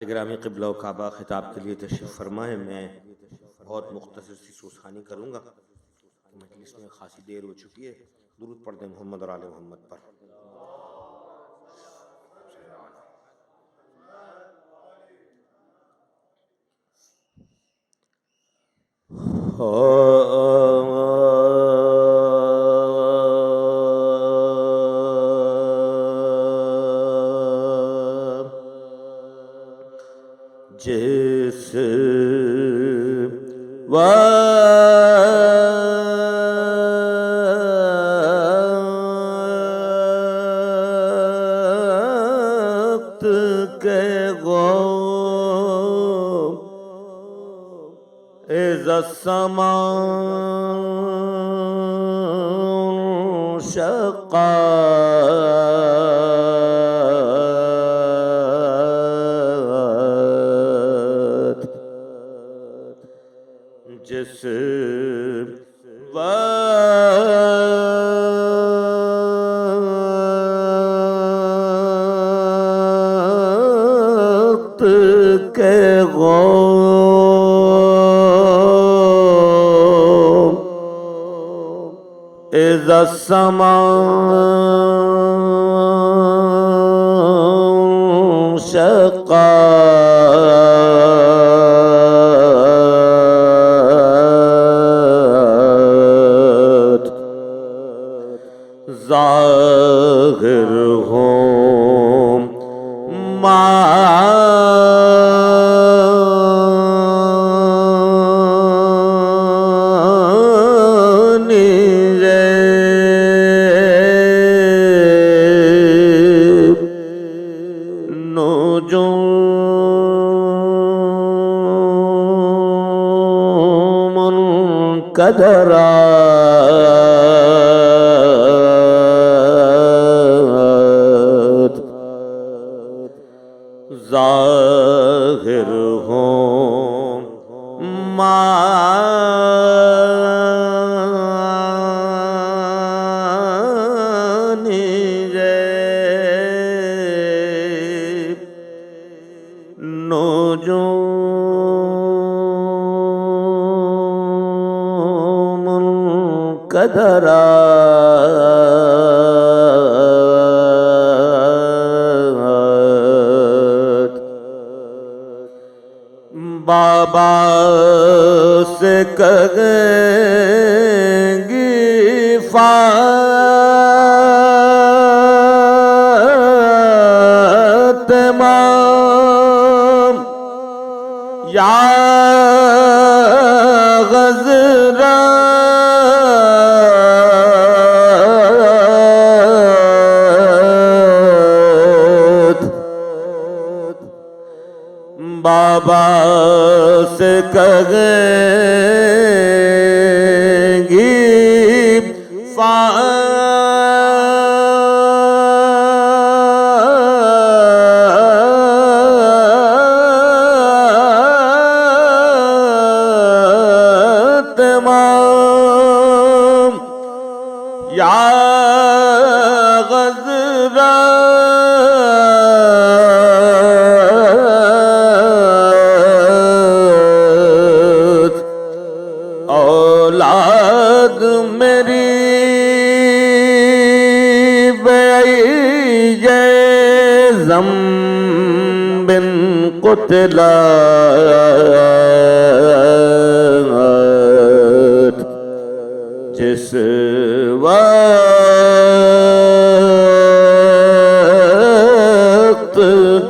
گرامی قبلہ و کعبہ خطاب کے لیے تشریف فرمائیں۔ میں بہت مختصر سی سوسخانی کروں گا، مجلس میں خاصی دیر ہو چکی ہے۔ درود پڑھ دیں محمد اور آل محمد پر۔ جس وقت کے غم اذا السماء انشقت، جس وقت کے غم اذا السماء انشقت، ظاہر ہوں معانی نجوم قدرات، ظاہر ہوں معانی نجوم قدرات، بابا سے کہیں گی فاطمہ یا غزرہ بابا سے کہیں گی فاطمہ یا غزرہ اولاد میری بے ذنب قتلت، جس وقت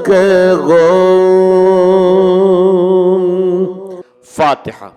کے غم۔ فاتحہ۔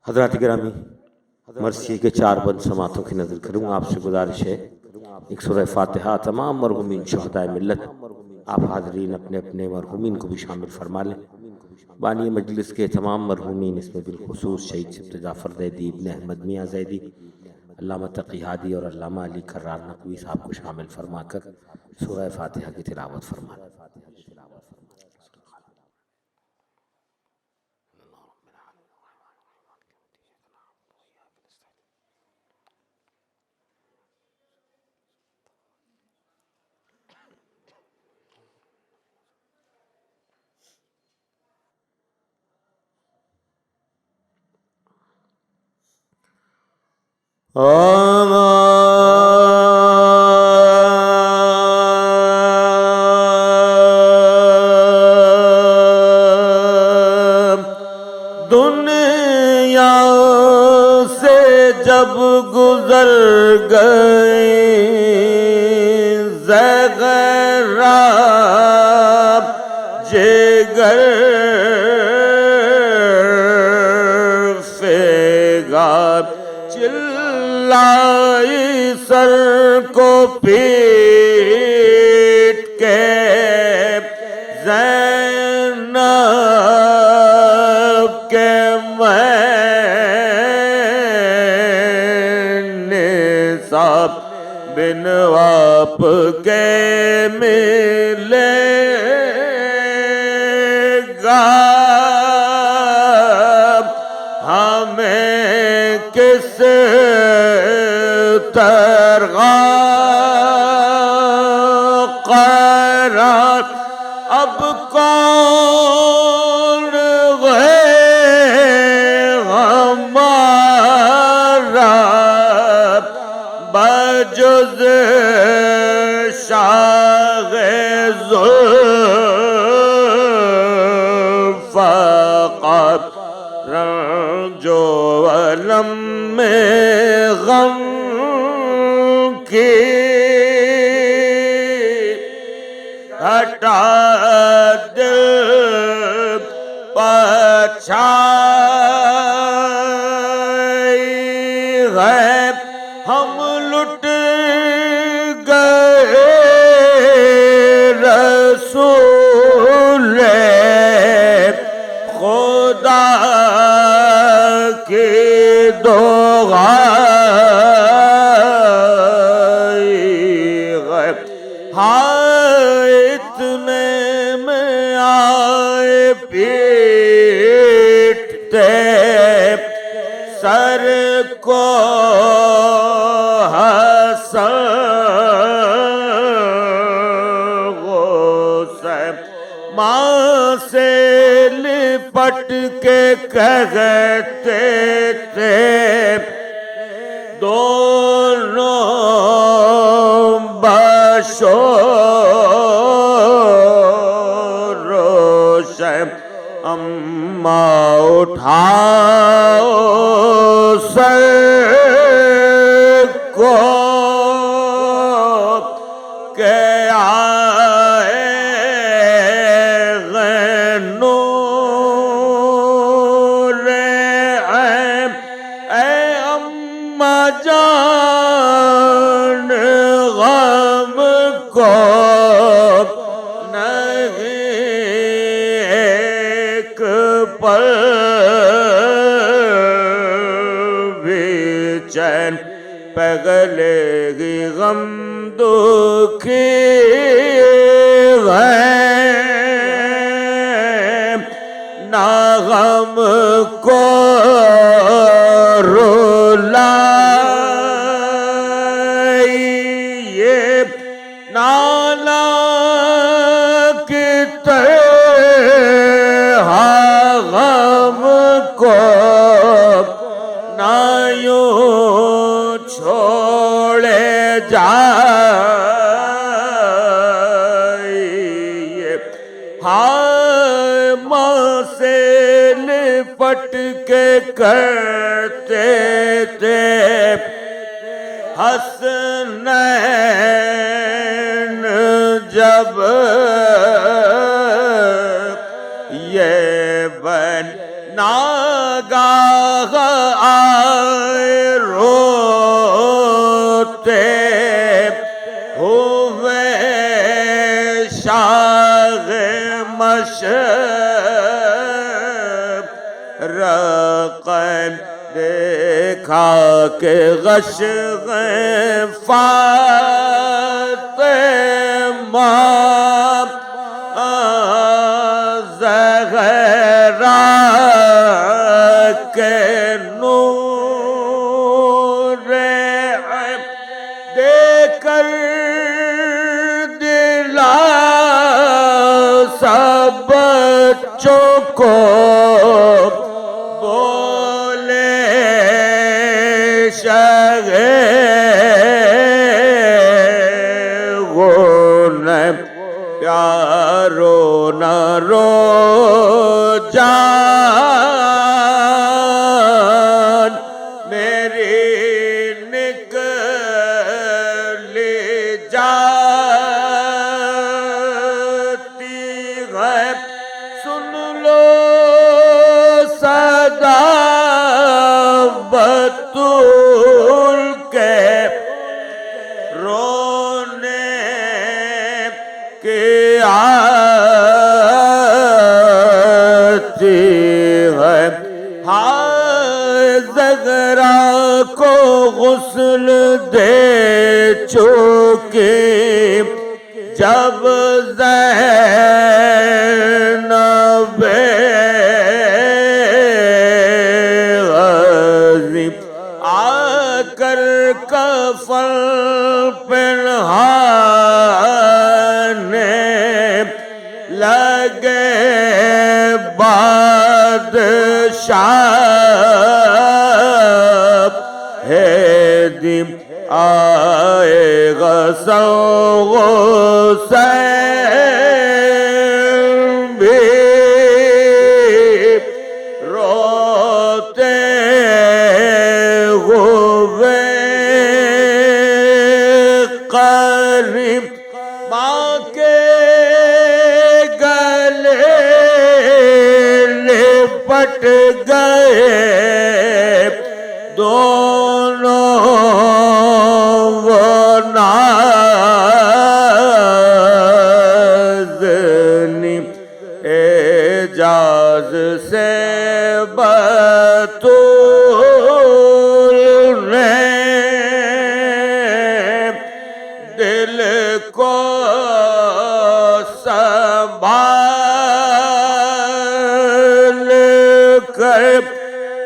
حضرات گرامی، مرثیے کے 4 بند سماعتوں کی نظر کروں گا۔ آپ سے گزارش ہے ایک سورہ فاتحہ تمام مرحومین شہدائے ملت، آپ حاضرین اپنے اپنے مرحومین کو بھی شامل فرما لیں۔ بانی مجلس کے تمام مرحومین، اس میں بالخصوص شہید سبت جعفر زیدی، ابن احمد میاں زیدی، علامہ تقی ہادی اور علامہ علی کرار نقوی صاحب کو شامل فرما کر سورہ فاتحہ کی تلاوت فرمائیں۔ دنیا سے جب گزر گئے زغرا جگر فیگار چلائی سر کو پیٹ کے زینب کے میں نے سب بن واپ کے ملے گا ہمیں کس طرح قرار اب کون ہے ہمارا بجز شاہ ذوالفقار جو علم میں غم کی ہٹا دل پچھائی ہے ہم لٹ گئے رسول خدا کی دعائی ہے اتنے میں آئے پیٹتے سر کو حسن غصہ ماں سے لپٹ کے کہتے تھے دونوں روشن اماں اٹھاؤ سر کو کہ آئے نور عین اے اماں جان غم کو ایک پل بھی چین پگلے گی غم دکھی ہے نہ غم کو رلائیے نالا کی طرح غم کو نہ یوں چھوڑے جائیے ہائے ماں سے لپٹ کے کرتے تھے حسنین جب یہ بن ناگاہ آئے روتے ہوئے شاہ مشرق رقم دیکھا کہ غش فاطمہ زہرا کے نور عین دے کر دلا سب بچوں کو بولے شہ پیارو نہ رو جان میری نکلی جاتی ہے سن لو صدا بطول کے رونے کی آتی ہے ہائے زہرا کو غسل دے چکی جب زینب غازی آ کر کفن پہنانے لگے بادشاہ ہے دن آئے گا حسین بھی روتے ہوئے قریب ماں کے گلے لپٹ گئے دونوں نازنی اعجاز سے بطول نے دل کو سنبھال کر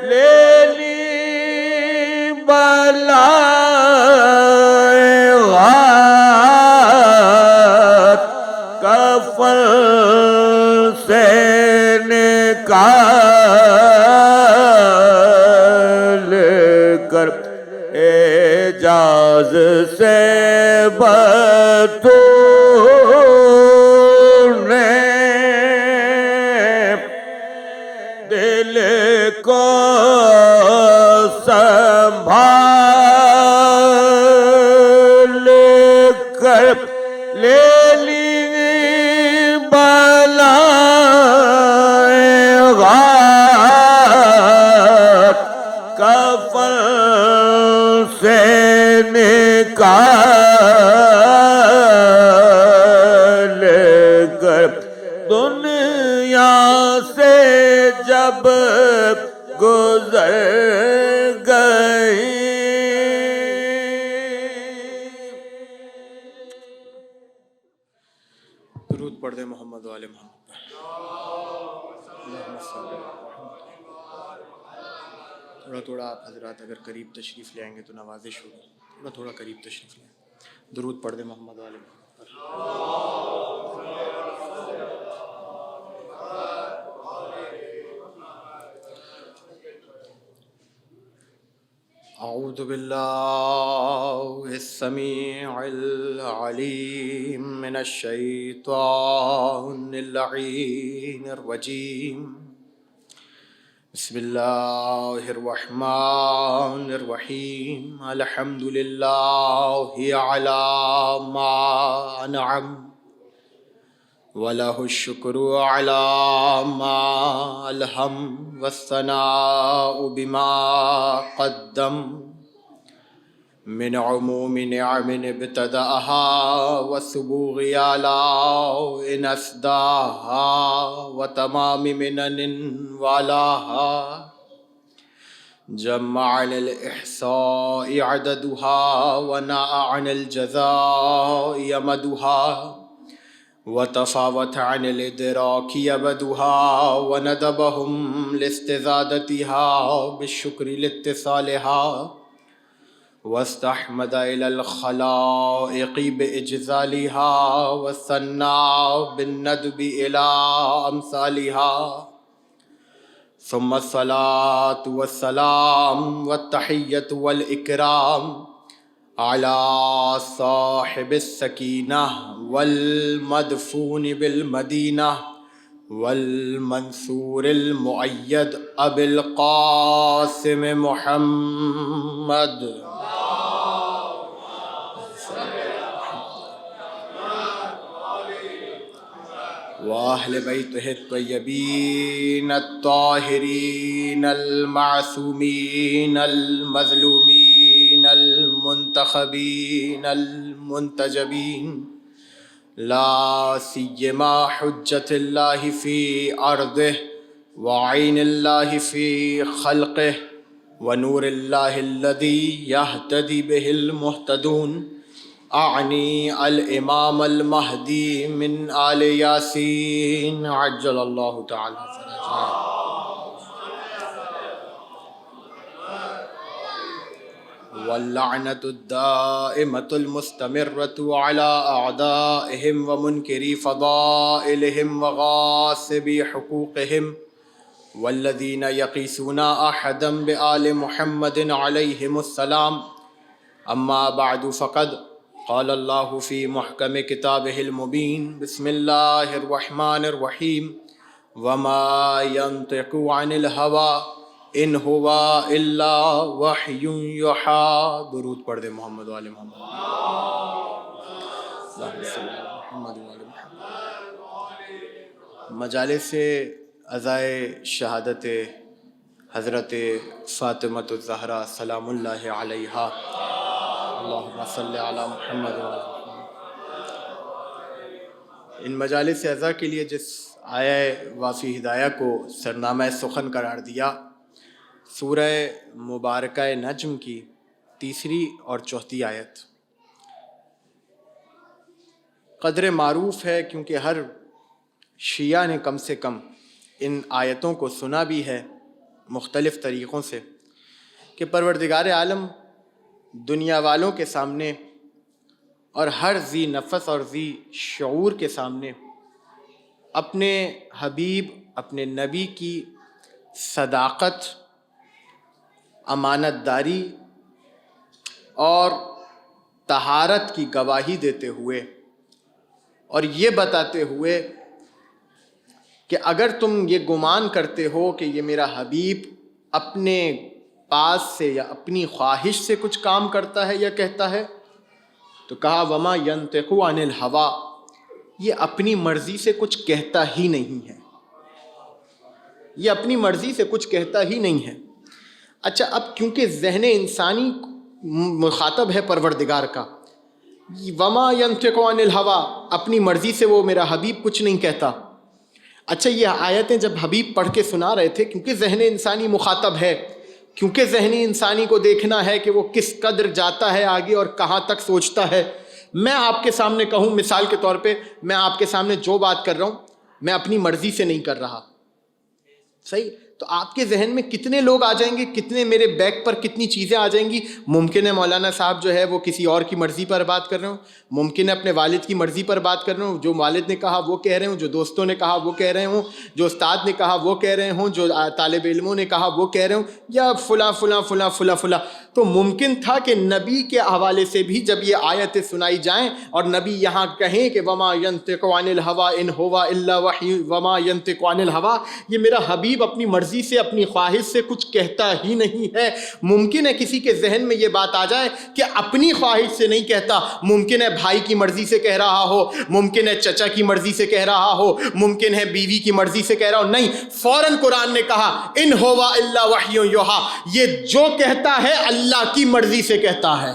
لے لی بلائے غات کفن سے نکال کر اعجاز سے بطول نے دل کو سنبھال کر لے لی بلائے غات کفن سے نکال کر دنیا سے جب گزر گئی درود پڑھ دے محمد و آل محمد. تھوڑا تھوڑا آپ حضرات اگر قریب تشریف لے آئیں گے تو نوازش ہوگی. تھوڑا تھوڑا قریب تشریف لے آئیں. درود پڑھ دے محمد و آل محمد. اعوذ باللہ السمیع العلیم من الشیطان اللعین الرجیم. بسم اللہ الرحمن الرحیم. الحمد للہ علی ما انعم وَلَهُ الشُّكْرُ عَلَى مَا أَلْهَمَ وَالثَّنَاءُ بِمَا قَدَّمَ من عموم نعم ابتدأها وسبوغ آلاء أسداها وتمام منن والاها جمع للإحصاء عددها وناء عن الجزاء يمدها وتفاوت عن الإدراك يبدها وندبهم لاستزادتها بالشكر لاتصالها واستحمد إلى الخلائق بإجزالها والثناء بالندب إلى أمثالها ثم الصلاة والسلام والتحية والإكرام على صاحب السكينة والمدفون بالمدينة والمنصور المؤيد أبي القاسم محمد وأهل بيته الطيبين الطاهرين المعصومين المظلومين المنتخبين المنتجبين لا سيما حجة الله في أرضه وعين الله في خلقه ونور الله الذي يهتدي به المهتدون أعني الإمام المهدي من آل ياسين عجل الله تعالى فرجه واللعنة الدائمة المستمرة على أعدائهم ومنكري فضائلهم وغاصبي حقوقهم والذين يقيسون أحدا بآل محمد عليهم السلام أما بعد فقد قال الله في محكم كتابه المبين بسم الله الرحمن الرحيم وما ينطق عن الهوى ان هو الا وحی یوحی. درود پڑھ دے محمد و آل محمد. اللہم صلی علی محمد و آل محمد. مجالس عزائے شہادت حضرت فاطمۃ الزہرا سلام اللہ علیہا اللہم صلی علی محمد و آل محمد. ان مجالس عزا کے لیے جس آیہ وافی ہدایہ کو سرنامہ سخن قرار دیا، سورہ مبارکہ نجم کی 3 اور 4 آیت قدر معروف ہے، کیونکہ ہر شیعہ نے کم سے کم ان آیتوں کو سنا بھی ہے مختلف طریقوں سے، کہ پروردگار عالم دنیا والوں کے سامنے اور ہر ذی نفس اور ذی شعور کے سامنے اپنے حبیب اپنے نبی کی صداقت، امانت داری اور طہارت کی گواہی دیتے ہوئے اور یہ بتاتے ہوئے کہ اگر تم یہ گمان کرتے ہو کہ یہ میرا حبیب اپنے پاس سے یا اپنی خواہش سے کچھ کام کرتا ہے یا کہتا ہے، تو کہا وما ینطق عن الہویٰ، یہ اپنی مرضی سے کچھ کہتا ہی نہیں ہے، یہ اپنی مرضی سے کچھ کہتا ہی نہیں ہے. اچھا، اب کیونکہ ذہن انسانی مخاطب ہے پروردگار کا، وما ینطق عن الہویٰ، اپنی مرضی سے وہ میرا حبیب کچھ نہیں کہتا. اچھا، یہ آیتیں جب حبیب پڑھ کے سنا رہے تھے، کیونکہ ذہن انسانی مخاطب ہے، کیونکہ ذہنی انسانی کو دیکھنا ہے کہ وہ کس قدر جاتا ہے آگے اور کہاں تک سوچتا ہے. میں آپ کے سامنے کہوں، مثال کے طور پہ میں آپ کے سامنے جو بات کر رہا ہوں میں اپنی مرضی سے نہیں کر رہا، صحیح؟ تو آپ کے ذہن میں کتنے لوگ آ جائیں گے، کتنے میرے بیک پر کتنی چیزیں آ جائیں گی. ممکن ہے مولانا صاحب جو ہے وہ کسی اور کی مرضی پر بات کر رہے ہوں، ممکن ہے اپنے والد کی مرضی پر بات کر رہے ہوں، جو والد نے کہا وہ کہہ رہے ہوں، جو دوستوں نے کہا وہ کہہ رہے ہوں، جو استاد نے کہا وہ کہہ رہے ہوں، جو طالب علموں نے کہا وہ کہہ رہے ہوں، یا فلاں فلاں فلاں فلاں فلاں. تو ممکن تھا کہ نبی کے حوالے سے بھی جب یہ آیتیں سنائی جائیں اور نبی یہاں کہیں کہ وما ینطق عن الہویٰ ان هو الا وحی وما ینطق عن الہویٰ، یہ میرا حبیب اپنی مرضی سے اپنی خواہش سے کچھ کہتا ہی نہیں ہے. ممکن ہے کسی کے ذہن میں یہ بات آ جائے کہ اپنی خواہش سے نہیں کہتا، ممکن ہے بھائی کی مرضی سے کہہ رہا ہو، ممکن ہے چچا کی مرضی سے کہہ رہا ہو، ممکن ہے بیوی کی مرضی سے کہہ رہا ہو. نہیں، فوراً قرآن نے کہا ان هو الا وحی یوحی، یہ جو کہتا ہے اللہ کی مرضی سے کہتا ہے.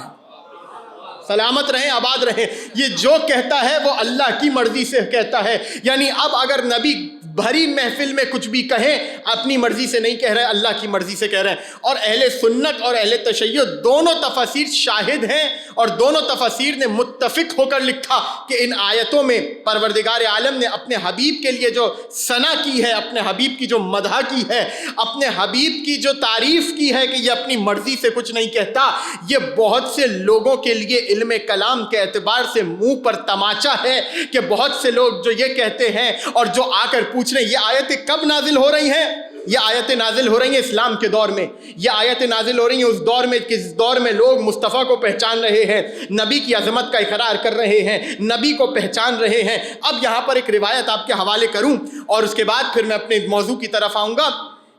سلامت رہیں، آباد رہیں. یہ جو کہتا ہے وہ اللہ کی مرضی سے کہتا ہے. یعنی اب اگر نبی بھری محفل میں کچھ بھی کہیں اپنی مرضی سے نہیں کہہ رہے، اللہ کی مرضی سے کہہ رہے ہیں. اور اہل سنت اور اہل تشیع دونوں تفاسیر شاہد ہیں اور دونوں تفاسیر نے متفق ہو کر لکھا کہ ان آیتوں میں پروردگار عالم نے اپنے حبیب کے لیے جو ثنا کی ہے، اپنے حبیب کی جو مدح کی ہے، اپنے حبیب کی جو تعریف کی ہے کہ یہ اپنی مرضی سے کچھ نہیں کہتا، یہ بہت سے لوگوں کے لیے علم کلام کے اعتبار سے منہ پر تماچا ہے کہ بہت سے لوگ جو یہ کہتے ہیں اور جو آ کر پوچھ رہے ہیں یہ آیتیں کب نازل ہو رہی ہیں. یہ آیتیں نازل ہو رہی ہیں اسلام کے دور میں. یہ آیتیں نازل ہو رہی ہیں اس دور میں کس دور میں لوگ مصطفیٰ کو پہچان رہے ہیں، نبی کی عظمت کا اقرار کر رہے ہیں، نبی کو پہچان رہے ہیں. اب یہاں پر ایک روایت آپ کے حوالے کروں اور اس کے بعد پھر میں اپنے موضوع کی طرف آؤں گا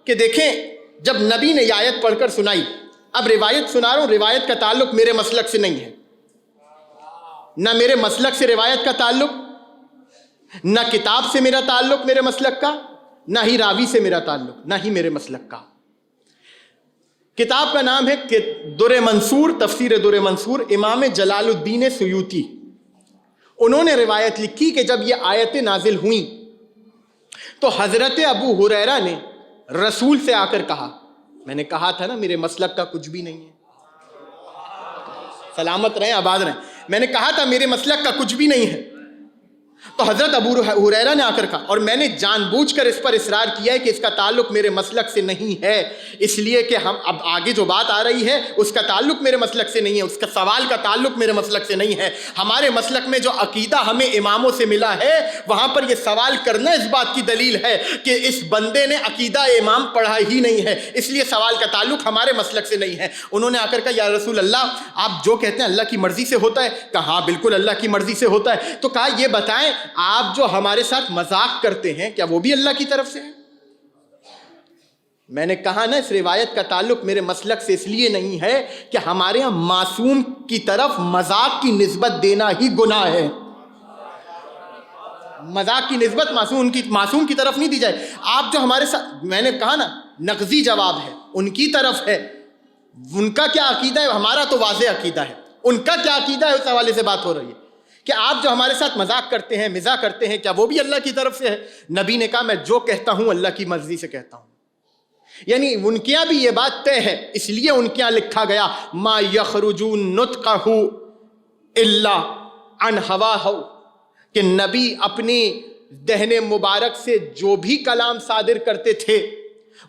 کہ دیکھیں جب نبی نے یہ آیت پڑھ کر سنائی، اب روایت سنا رہا ہوں، روایت کا تعلق میرے مسلک سے نہیں ہے، نہ میرے مسلک سے روایت کا تعلق، نہ کتاب سے میرا تعلق میرے مسلک کا، نہ ہی راوی سے میرا تعلق، نہ ہی میرے مسلک کا. کتاب کا نام ہے در منصور، تفسیر در منصور، امام جلال الدین سیوطی. انہوں نے روایت لکھی کہ جب یہ آیتیں نازل ہوئیں تو حضرت ابو ہریرہ نے رسول سے آ کر کہا، میں نے کہا تھا نا میرے مسلک کا کچھ بھی نہیں ہے، سلامت رہیں، آباد رہیں، میں نے کہا تھا میرے مسلک کا کچھ بھی نہیں ہے. تو حضرت ابو ہریرہ نے آ کر کہا، اور میں نے جان بوجھ کر اس پر اصرار کیا ہے کہ اس کا تعلق میرے مسلک سے نہیں ہے، اس لیے کہ ہم اب آگے جو بات آ رہی ہے اس کا تعلق میرے مسلک سے نہیں ہے، اس کا سوال کا تعلق میرے مسلک سے نہیں ہے. ہمارے مسلک میں جو عقیدہ ہمیں اماموں سے ملا ہے وہاں پر یہ سوال کرنا اس بات کی دلیل ہے کہ اس بندے نے عقیدہ امام پڑھا ہی نہیں ہے، اس لیے سوال کا تعلق ہمارے مسلک سے نہیں ہے. انہوں نے آ کر کہا یا رسول اللہ آپ جو کہتے ہیں اللہ کی مرضی سے ہوتا ہے؟ کہا ہاں بالکل اللہ کی مرضی سے ہوتا ہے. تو کہا یہ بتائیں آپ جو ہمارے ساتھ مذاق کرتے ہیں کیا وہ بھی اللہ کی طرف سے ہے؟ میں نے کہا نا اس روایت کا تعلق میرے مسلک سے اس لیے نہیں ہے کہ ہمارے یہاں معصوم کی طرف مذاق کی نسبت دینا ہی گناہ ہے. مذاق کی نسبت معصوم کی طرف نہیں دی جائے. آپ جو ہمارے ساتھ، میں نے کہا نا نقضی جواب ہے، ان کی طرف ہے، ان کا کیا عقیدہ ہے، ہمارا تو واضح عقیدہ ہے، ان کا کیا عقیدہ ہے اس حوالے سے بات ہو رہی ہے کہ آپ جو ہمارے ساتھ مذاق کرتے ہیں، مزاح کرتے ہیں، کیا وہ بھی اللہ کی طرف سے ہے؟ نبی نے کہا میں جو کہتا ہوں اللہ کی مرضی سے کہتا ہوں. یعنی ان کے یہاں بھی یہ بات طے ہے، اس لیے ان کے یہاں لکھا گیا ما یخرج نطقہ الا عن ہواہ، کہ نبی اپنی دہن مبارک سے جو بھی کلام صادر کرتے تھے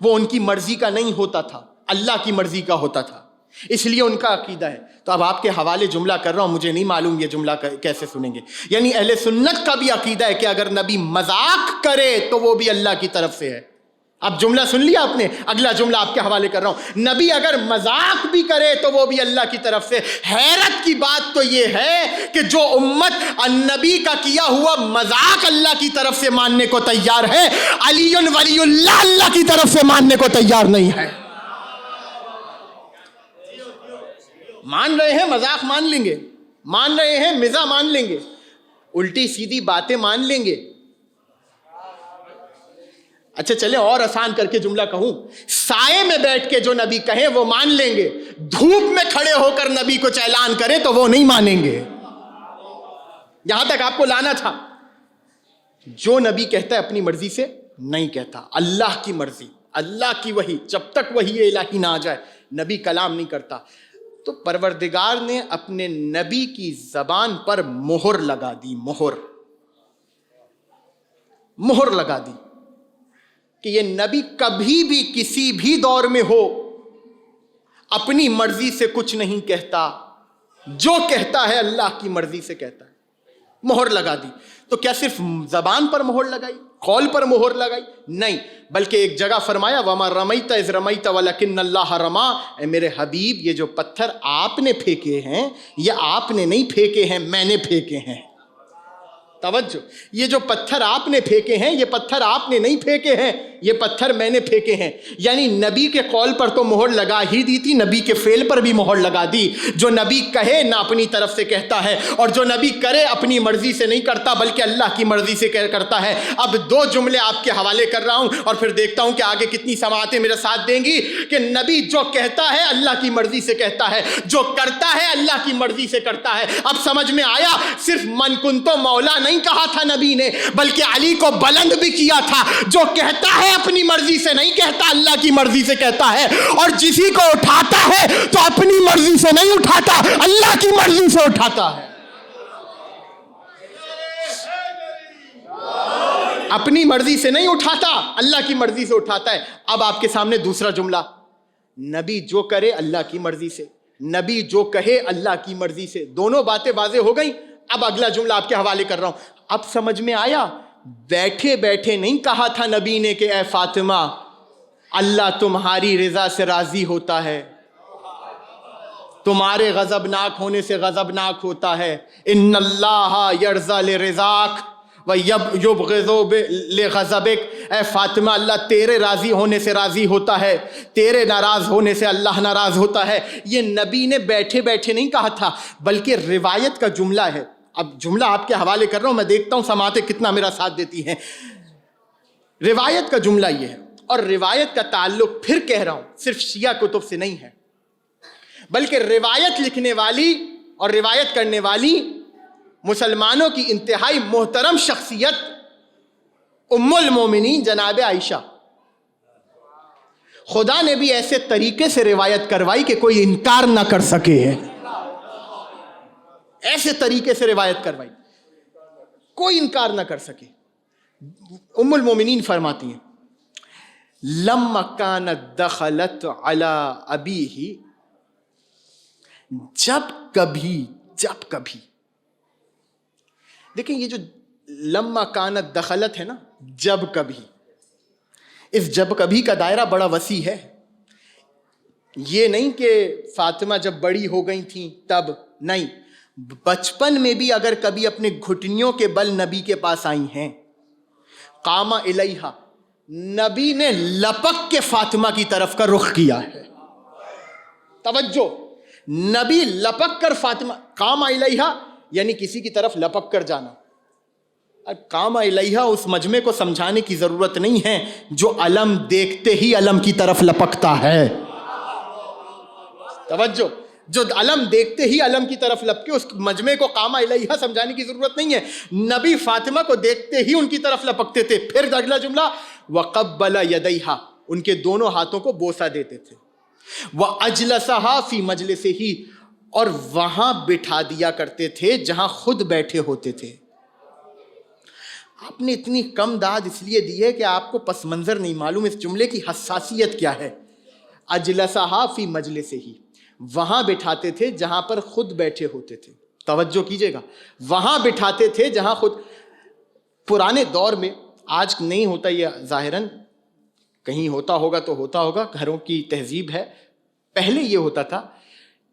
وہ ان کی مرضی کا نہیں ہوتا تھا، اللہ کی مرضی کا ہوتا تھا، اس لیے ان کا عقیدہ ہے. تو اب آپ کے حوالے جملہ کر رہا ہوں، مجھے نہیں معلوم یہ جملہ کیسے سنیں گے. یعنی اہل سنت کا بھی عقیدہ ہے کہ اگر نبی مذاق کرے تو وہ بھی اللہ کی طرف سے ہے. اب جملہ سن لیا آپ نے، اگلا جملہ آپ کے حوالے کر رہا ہوں، نبی اگر مذاق بھی کرے تو وہ بھی اللہ کی طرف سے. حیرت کی بات تو یہ ہے کہ جو امت النبی کا کیا ہوا مذاق اللہ کی طرف سے ماننے کو تیار ہے، علی ولی اللہ اللہ کی طرف سے ماننے کو تیار نہیں ہے. مان رہے ہیں مذاق مان لیں گے، مان رہے ہیں مزاح مان لیں گے، الٹی سیدھی باتیں مان لیں گے. اچھا چلیں اور آسان کر کے جملہ کہوں، سائے میں بیٹھ کے جو نبی کہیں وہ مان لیں گے، دھوپ میں کھڑے ہو کر نبی کو اعلان کرے تو وہ نہیں مانیں گے. یہاں تک آپ کو لانا تھا. جو نبی کہتا ہے اپنی مرضی سے نہیں کہتا، اللہ کی مرضی، اللہ کی وحی، جب تک وحی الہی نہ آ جائے نبی کلام نہیں کرتا. تو پروردگار نے اپنے نبی کی زبان پر مہر لگا دی، مہر لگا دی کہ یہ نبی کبھی بھی کسی بھی دور میں ہو اپنی مرضی سے کچھ نہیں کہتا، جو کہتا ہے اللہ کی مرضی سے کہتا ہے. مہر لگا دی. تو کیا صرف زبان پر مہر لگائی، قول پر مہر لگائی؟ نہیں، بلکہ ایک جگہ فرمایا وَمَا رَمَيْتَ إِذْ رَمَيْتَ وَلَكِنَّ اللَّهَ رَمَا. اے میرے حبیب یہ جو پتھر آپ نے پھینکے ہیں یہ آپ نے نہیں پھینکے ہیں، میں نے پھینکے ہیں. توجہ، یہ جو پتھر آپ نے پھینکے ہیں یہ پتھر آپ نے نہیں پھینکے ہیں، یہ پتھر میں نے پھینکے ہیں. یعنی نبی کے قول پر تو مہر لگا ہی دی تھی, نبی کے فعل پر بھی مہر لگا دی. جو نبی کہے نہ اپنی طرف سے کہتا ہے, اور جو نبی کرے اپنی مرضی سے نہیں کرتا بلکہ اللہ کی مرضی سے کرتا ہے. اب 2 جملے آپ کے حوالے کر رہا ہوں اور پھر دیکھتا ہوں کہ آگے کتنی سماعتیں میرے ساتھ دیں گی. کہ نبی جو کہتا ہے اللہ کی مرضی سے کہتا ہے, جو کرتا ہے اللہ کی مرضی سے کرتا ہے. اب سمجھ میں آیا, صرف من کنتو مولا نہیں کہا تھا نبی نے, بلکہ علی کو بلند بھی کیا تھا. جو کہتا ہے اپنی مرضی سے نہیں کہتا, اللہ کی مرضی سے کہتا ہے. اور جسی کو اٹھاتا ہے تو اپنی مرضی سے نہیں اٹھاتا, اللہ کی مرضی سے اٹھاتا ہے. اپنی مرضی سے نہیں اٹھاتا, اللہ کی مرضی سے اٹھاتا ہے. اب آپ کے سامنے دوسرا جملہ, نبی جو کرے اللہ کی مرضی سے, نبی جو کہے اللہ کی مرضی سے. دونوں باتیں واضح ہو گئیں. اب اگلا جملہ آپ کے حوالے کر رہا ہوں. اب سمجھ میں آیا, بیٹھے بیٹھے نہیں کہا تھا نبی نے کہ اے فاطمہ اللہ تمہاری رضا سے راضی ہوتا ہے, تمہارے غضبناک ہونے سے غضبناک ہوتا ہے. ان اللہ یرضی لرضاک وَيُبْغِضُ لِغَضَبِكَ, اے فاطمہ اللہ تیرے راضی ہونے سے راضی ہوتا ہے, تیرے ناراض ہونے سے اللہ ناراض ہوتا ہے. یہ نبی نے بیٹھے بیٹھے نہیں کہا تھا بلکہ روایت کا جملہ ہے. اب جملہ آپ کے حوالے کر رہا ہوں, میں دیکھتا ہوں سماعتیں کتنا میرا ساتھ دیتی ہیں. روایت کا جملہ یہ ہے, اور روایت کا تعلق پھر کہہ رہا ہوں صرف شیعہ کتب سے نہیں ہے, بلکہ روایت لکھنے والی اور روایت کرنے والی مسلمانوں کی انتہائی محترم شخصیت ام المومنین جناب عائشہ, خدا نے بھی ایسے طریقے سے روایت کروائی کہ کوئی انکار نہ کر سکے. ایسے طریقے سے روایت کروائی کوئی انکار نہ کر سکے. ام المومنین فرماتی ہیں, لما کانت دخلت علی ابیہ, جب کبھی دیکھیں یہ جو لما کانت دخلت ہے نا, جب کبھی, اس جب کبھی کا دائرہ بڑا وسیع ہے. یہ نہیں کہ فاطمہ جب بڑی ہو گئی تھیں تب, نہیں, بچپن میں بھی اگر کبھی اپنے گھٹنیوں کے بل نبی کے پاس آئی ہیں. قام الیہا, نبی نے لپک کے فاطمہ کی طرف کا رخ کیا ہے. توجہ, نبی لپک کر فاطمہ, قام الیہا یعنی کسی کی طرف لپک کر جانا. قام الیہا اس مجمع کو سمجھانے کی ضرورت نہیں ہے جو علم دیکھتے ہی علم کی طرف لپکتا ہے. توجہ, جو علم دیکھتے ہی علم کی طرف لپکے, اس مجمع کو قام الیہا سمجھانے کی ضرورت نہیں ہے. نبی فاطمہ کو دیکھتے ہی ان کی طرف لپکتے تھے. پھر اگلا جملہ, وقبل یدیہا, ان کے دونوں ہاتھوں کو بوسہ دیتے تھے. وَأَجْلَسَهَا فِي مَجْلِسِهِ, اور وہاں بٹھا دیا کرتے تھے جہاں خود بیٹھے ہوتے تھے. آپ نے اتنی کم داد اس لیے دی ہے کہ آپ کو پس منظر نہیں معلوم اس جملے کی حساسیت کیا ہے. اجلسها فی مجلسہ, وہاں بٹھاتے تھے جہاں پر خود بیٹھے ہوتے تھے. توجہ کیجئے گا, وہاں بٹھاتے تھے جہاں خود. پرانے دور میں, آج نہیں ہوتا یہ ظاہراً, کہیں ہوتا ہوگا تو ہوتا ہوگا, گھروں کی تہذیب ہے. پہلے یہ ہوتا تھا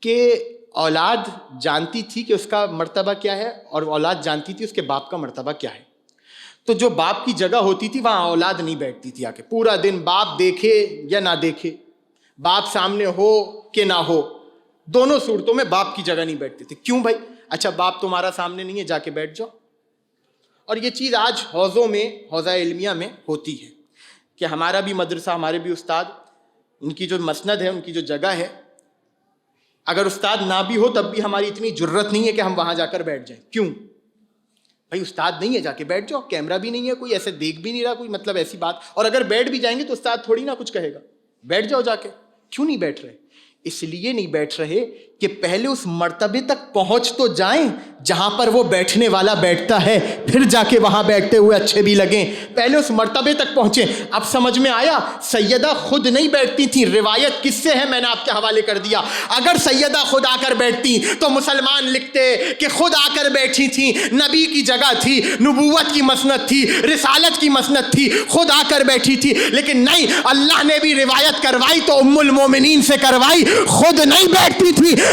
کہ اولاد جانتی تھی کہ اس کا مرتبہ کیا ہے, اور اولاد جانتی تھی اس کے باپ کا مرتبہ کیا ہے. تو جو باپ کی جگہ ہوتی تھی وہاں اولاد نہیں بیٹھتی تھی. آ کے پورا دن باپ دیکھے یا نہ دیکھے, باپ سامنے ہو کہ نہ ہو, دونوں صورتوں میں باپ کی جگہ نہیں بیٹھتے تھے. کیوں بھائی؟ اچھا باپ تمہارا سامنے نہیں ہے, جا کے بیٹھ جاؤ. اور یہ چیز آج حوضوں میں, حوضہ علمیہ میں ہوتی ہے کہ ہمارا بھی مدرسہ, ہمارے بھی استاد, ان کی جو مسند ہے, ان کی جو جگہ ہے, اگر استاد نہ بھی ہو تب بھی ہماری اتنی جرت نہیں ہے کہ ہم وہاں جا کر بیٹھ جائیں. کیوں بھائی؟ استاد نہیں ہے, جا کے بیٹھ جاؤ. کیمرہ بھی نہیں ہے, کوئی ایسے دیکھ بھی نہیں رہا, کوئی مطلب ایسی بات. اور اگر بیٹھ بھی جائیں گے تو استاد تھوڑی نہ کچھ کہے گا, بیٹھ جاؤ جا کے. کیوں نہیں بیٹھ رہے؟ اس لیے نہیں بیٹھ رہے کہ پہلے اس مرتبے تک پہنچ تو جائیں جہاں پر وہ بیٹھنے والا بیٹھتا ہے, پھر جا کے وہاں بیٹھتے ہوئے اچھے بھی لگیں. پہلے اس مرتبے تک پہنچیں. اب سمجھ میں آیا, سیدہ خود نہیں بیٹھتی تھی. روایت کس سے ہے میں نے آپ کے حوالے کر دیا. اگر سیدہ خود آ کر بیٹھتی تو مسلمان لکھتے کہ خود آ کر بیٹھی تھی, نبی کی جگہ تھی, نبوت کی مسند تھی, رسالت کی مسند تھی, خود آ کر بیٹھی تھی. لیکن نہیں, اللہ نے بھی روایت کروائی تو ام المومنین سے کروائی. خود نہیں بیٹھتی تھی,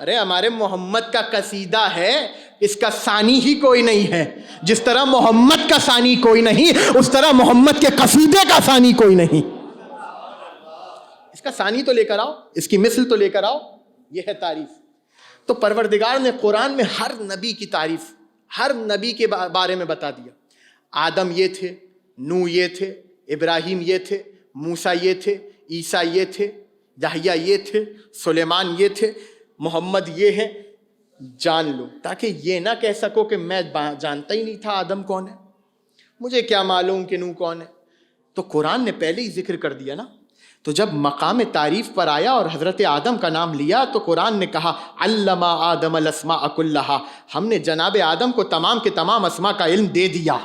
ارے ہمارے محمد کا قصیدہ ہے، اس کا ثانی ہی کوئی نہیں ہے. جس طرح محمد کا ثانی کوئی نہیں، اس طرح محمد کے قصیدے کا ثانی کوئی نہیں. اس کا ثانی تو لے کر آؤ، اس کی مثل تو لے کر آؤ. یہ ہے تعریف. تو پروردگار نے قرآن میں ہر نبی کی تعریف، ہر نبی کے بارے میں بتا دیا. آدم یہ تھے، نوح یہ تھے، ابراہیم یہ تھے، موسیٰ یہ تھے، عیسیٰ یہ تھے، یحییٰ یہ تھے، سلیمان یہ تھے، محمد یہ ہیں. جان لو، تاکہ یہ نہ کہہ سکو کہ میں جانتا ہی نہیں تھا آدم کون ہے، مجھے کیا معلوم کہ نوح کون ہے. تو قرآن نے پہلے ہی ذکر کر دیا نا. تو جب مقام تعریف پر آیا اور حضرت آدم کا نام لیا تو قرآن نے کہا علم آدم الاسماء کلہا، ہم نے جناب آدم کو تمام کے تمام اسماء کا علم دے دیا.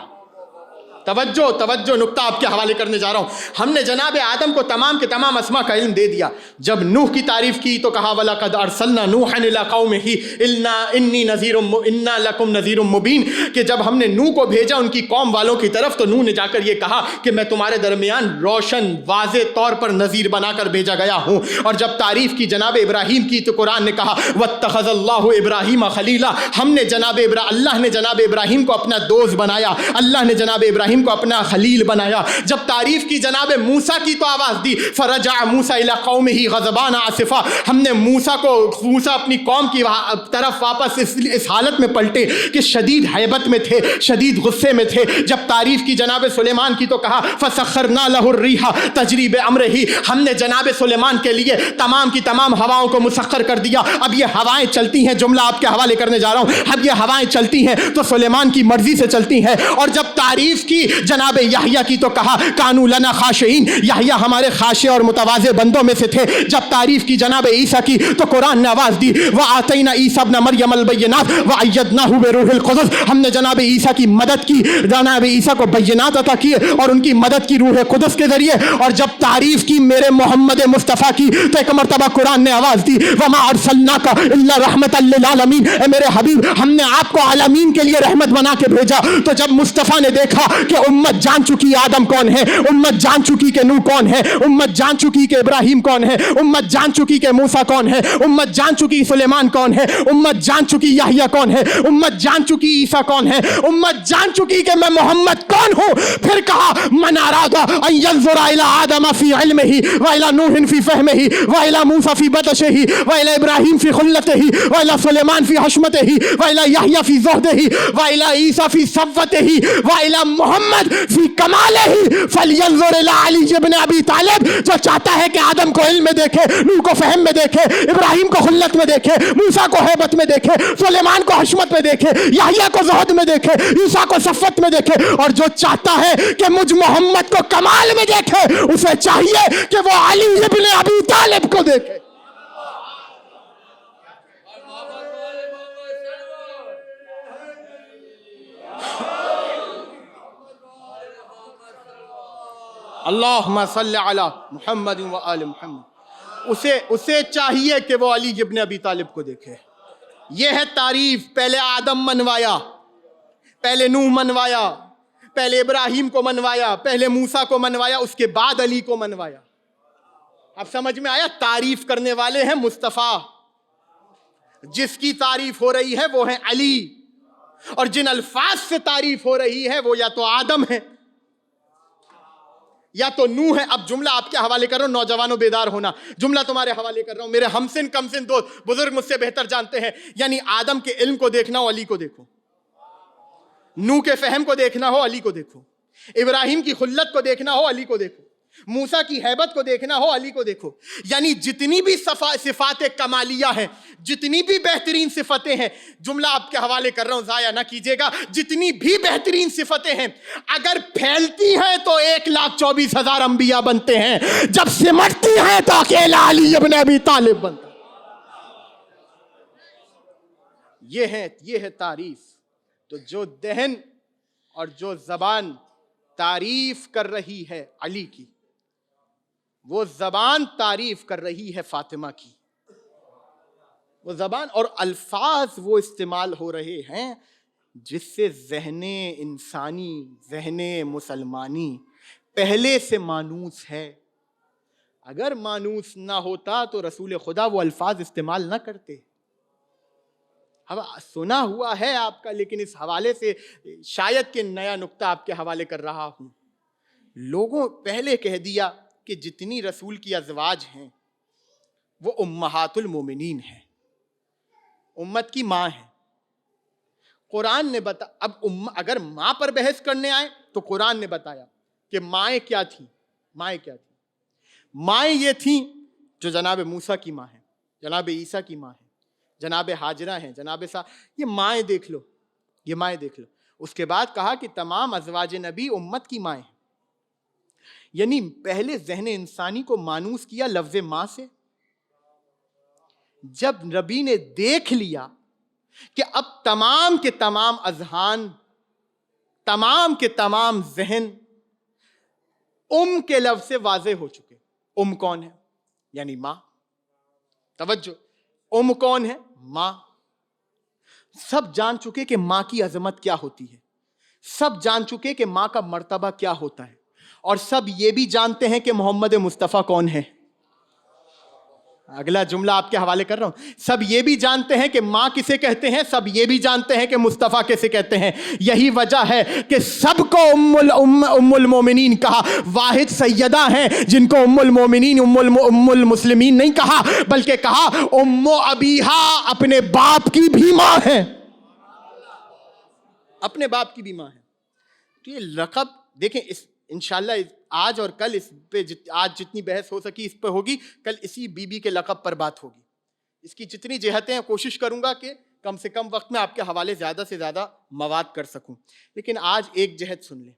توجہ توجہ، نقطہ آپ کے حوالے کرنے جا رہا ہوں. ہم نے جناب آدم کو تمام کے تمام اسماء کا علم دے دیا. جب نوح کی تعریف کی تو کہا وَلَقَدْ أَرْسَلْنَا نُوحًا إِلَىٰ قَوْمِهِ إِنَّا لَكُمْ نَذِيرٌ مُّبِينٌ، کہ جب ہم نے نوح کو بھیجا ان کی قوم والوں کی طرف تو نوح نے جا کر یہ کہا کہ میں تمہارے درمیان روشن واضح طور پر نذیر بنا کر بھیجا گیا ہوں. اور جب تعریف کی جناب ابراہیم کی تو قرآن نے کہا وَاتَّخَذَ اللَّهُ إِبْرَاهِيمَ خَلِيلًا، ہم نے اللہ نے جناب ابراہیم کو اپنا دوست بنایا، اللہ نے جناب ابراہیم کو اپنا خلیل بنایا. جب تعریف کی جناب موسیٰ کی تو آواز دی فرجع موسیٰ الی قومہ غضبان آسفا، ہم نے موسیٰ اپنی قوم کی طرف واپس اس حالت میں پلٹے کہ شدید حیبت میں تھے، شدید غصے میں تھے. جب تعریف کی جناب سلیمان کی تو کہا فسخرنا لہ الریح تجری بامرہ، ہم نے جناب سلیمان کے لیے تمام کی تمام ہواؤں کو مسخر کر دیا. اب یہ ہوائیں چلتی ہیں، جملہ آپ کے حوالے کرنے جا رہا ہوں، اب یہ ہوائیں چلتی ہیں تو سلیمان کی مرضی سے چلتی ہیں. اور جب تعریف کی جناب یحییٰ کی تو کہا کانوا لنا خاشعین، یحییٰ ہمارے خاشع اور متواضع بندوں میں سے تھے. جب تعریف کی جناب عیسیٰ کی تو قرآن نے آواز دی وآتینا عیسیٰ ابن مریم البینات وایدناہ بروح القدس، ہم نے جناب عیسیٰ کی مدد کی، جناب عیسیٰ کو بینات عطا کیے اور ان کی مدد کی روح قدس کے ذریعے. اور جب تعریف کی میرے محمد مصطفیٰ کی تو ایک مرتبہ قرآن نے آواز دی وما ارسلناک الا رحمۃ للعالمین، اے میرے حبیب ہم نے آپ کو عالمین کے لیے رحمت بنا کے بھیجا. تو جب مصطفیٰ نے دیکھا کہ امت جان چکی آدم کون ہے، امت جان چکی کہ نوح کون ہے، امت جان چکی کہ ابراہیم کون ہے، امت جان چکی کہ موسیٰ کون ہے، امت جان چکی سلیمان کون ہے، امت جان چکی یحییٰ کون ہے، امت جان چکی عیسیٰ کون ہے، امت جان چکی کہ میں محمد کون ہوں. پھر کہا من اراد ان ينظر الى آدم في علمه والى نوح في فهمه والى موسى في بطشه والى ابراہیم في خلته والى سلیمان في حشمته والى یحییٰ في زہده والى عیسیٰ في صفوته والى محمد في کمالہ فلینظر الی علی ابن ابی طالب. جو چاہتا ہے کہ آدم کو علم میں دیکھے، نوح کو فہم میں دیکھے، ابراہیم کو خلت میں دیکھے، موسیٰ کو ہیبت میں دیکھے، سلیمان کو حشمت میں دیکھے، یحییٰ کو زہد میں دیکھے، عیسیٰ کو صفت میں دیکھے. اور جو چاہتا ہے کہ مجھ محمد کو کمال میں دیکھے، اسے چاہیے کہ وہ علی ابن ابی طالب کو دیکھے. اللہم صلی علی محمد و آل محمد. اسے چاہیے کہ وہ علی ابن ابی طالب کو دیکھے. یہ ہے تعریف. پہلے آدم منوایا، پہلے نوح منوایا، پہلے ابراہیم کو منوایا، پہلے موسیٰ کو منوایا، اس کے بعد علی کو منوایا. اب سمجھ میں آیا؟ تعریف کرنے والے ہیں مصطفیٰ، جس کی تعریف ہو رہی ہے وہ ہے علی، اور جن الفاظ سے تعریف ہو رہی ہے وہ یا تو آدم ہے یا تو نوح ہے. اب جملہ آپ کے حوالے کر رہا ہوں، نوجوانوں بیدار ہونا، جملہ تمہارے حوالے کر رہا ہوں. میرے ہمسن کمسن دوست بزرگ مجھ سے بہتر جانتے ہیں. یعنی آدم کے علم کو دیکھنا ہو علی کو دیکھو، نوح کے فہم کو دیکھنا ہو علی کو دیکھو، ابراہیم کی خلت کو دیکھنا ہو علی کو دیکھو، موسیٰ کی ہیبت کو دیکھنا ہو علی کو دیکھو. یعنی جتنی بھی صفات کمالیہ ہیں، جتنی بھی بہترین صفتیں ہیں، جملہ آپ کے حوالے کر رہا ہوں ضائع نہ کیجیے گا، جتنی بھی بہترین صفتیں ہیں اگر پھیلتی ہیں تو 1,24,000 انبیاء بنتے ہیں، جب سمٹتی ہیں تو اکیلا علی ابن ابی طالب بنتا. یہ ہے تعریف. تو جو دہن اور جو زبان تعریف کر رہی ہے علی کی، وہ زبان تعریف کر رہی ہے فاطمہ کی. وہ زبان اور الفاظ وہ استعمال ہو رہے ہیں جس سے ذہن انسانی، ذہن مسلمانی پہلے سے مانوس ہے. اگر مانوس نہ ہوتا تو رسول خدا وہ الفاظ استعمال نہ کرتے. سنا ہوا ہے آپ کا، لیکن اس حوالے سے شاید کہ نیا نقطہ آپ کے حوالے کر رہا ہوں. لوگوں پہلے کہہ دیا کہ جتنی رسول کی ازواج ہیں وہ امہات المومنین ہیں، امت کی ماں ہیں. قرآن نے اب اگر ماں پر بحث کرنے آئے تو قرآن نے بتایا کہ مائیں کیا تھیں. مائیں یہ تھیں جو جناب موسیٰ کی ماں ہیں، جناب عیسیٰ کی ماں ہیں، جناب ہاجرہ ہیں، یہ مائیں دیکھ لو. اس کے بعد کہا کہ تمام ازواج نبی امت کی مائیں ہیں. یعنی پہلے ذہن انسانی کو مانوس کیا لفظ ماں سے. جب نبی نے دیکھ لیا کہ اب تمام کے تمام اذہان، تمام کے تمام ذہن کے لفظ سے واضح ہو چکے. کون ہے؟ یعنی ماں. توجہ، کون ہے؟ ماں. سب جان چکے کہ ماں کی عظمت کیا ہوتی ہے، سب جان چکے کہ ماں کا مرتبہ کیا ہوتا ہے، اور سب یہ بھی جانتے ہیں کہ محمد مصطفیٰ کون ہے. اگلا جملہ آپ کے حوالے کر رہا ہوں. سب یہ بھی جانتے ہیں کہ ماں کسے کہتے ہیں، سب یہ بھی جانتے ہیں کہ مصطفیٰ کسے کہتے ہیں. یہی وجہ ہے کہ سب کو ام المومنین کہا. واحد سیدہ ہیں جن کو ام المومنین ام المسلمین نہیں کہا، بلکہ کہا ام ابیہا، اپنے باپ کی بھی ماں ہے، اپنے باپ کی بھی ماں ہے. تو یہ لقب دیکھیں، انشاءاللہ آج اور کل اس پہ آج جتنی بحث ہو سکی اس پہ ہوگی، کل اسی بی بی کے لقب پر بات ہوگی. اس کی جتنی جہتیں کوشش کروں گا کہ کم سے کم وقت میں آپ کے حوالے زیادہ سے زیادہ مواد کر سکوں. لیکن آج ایک جہت سن لیں.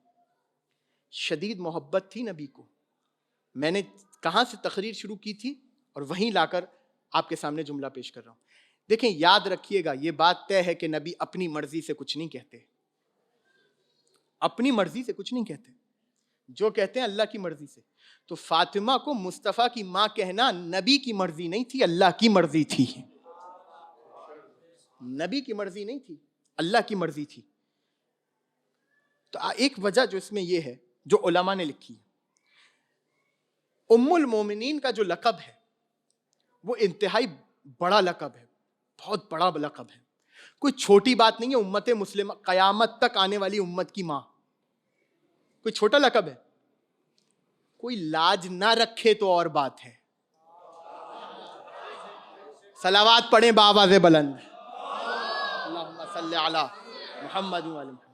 شدید محبت تھی نبی کو. میں نے کہاں سے تقریر شروع کی تھی اور وہیں لا کر آپ کے سامنے جملہ پیش کر رہا ہوں. دیکھیں، یاد رکھیے گا، یہ بات طے ہے کہ نبی اپنی مرضی سے کچھ نہیں کہتے. اپنی مرضی سے کچھ نہیں کہتے، جو کہتے ہیں اللہ کی مرضی سے. تو فاطمہ کو مصطفیٰ کی ماں کہنا نبی کی مرضی نہیں تھی، اللہ کی مرضی تھی. نبی کی مرضی نہیں تھی، اللہ کی مرضی تھی. تو ایک وجہ جو اس میں یہ ہے، جو علماء نے لکھی ہے، ام المومنین کا جو لقب ہے وہ انتہائی بڑا لقب ہے، بہت بڑا لقب ہے. کوئی چھوٹی بات نہیں ہے. امت مسلمہ، قیامت تک آنے والی امت کی ماں، کوئی چھوٹا لقب ہے؟ کوئی لاج نہ رکھے تو اور بات ہے. صلوات پڑھیں بآواز بلند. اللہم صلی علی محمد و علی محمد.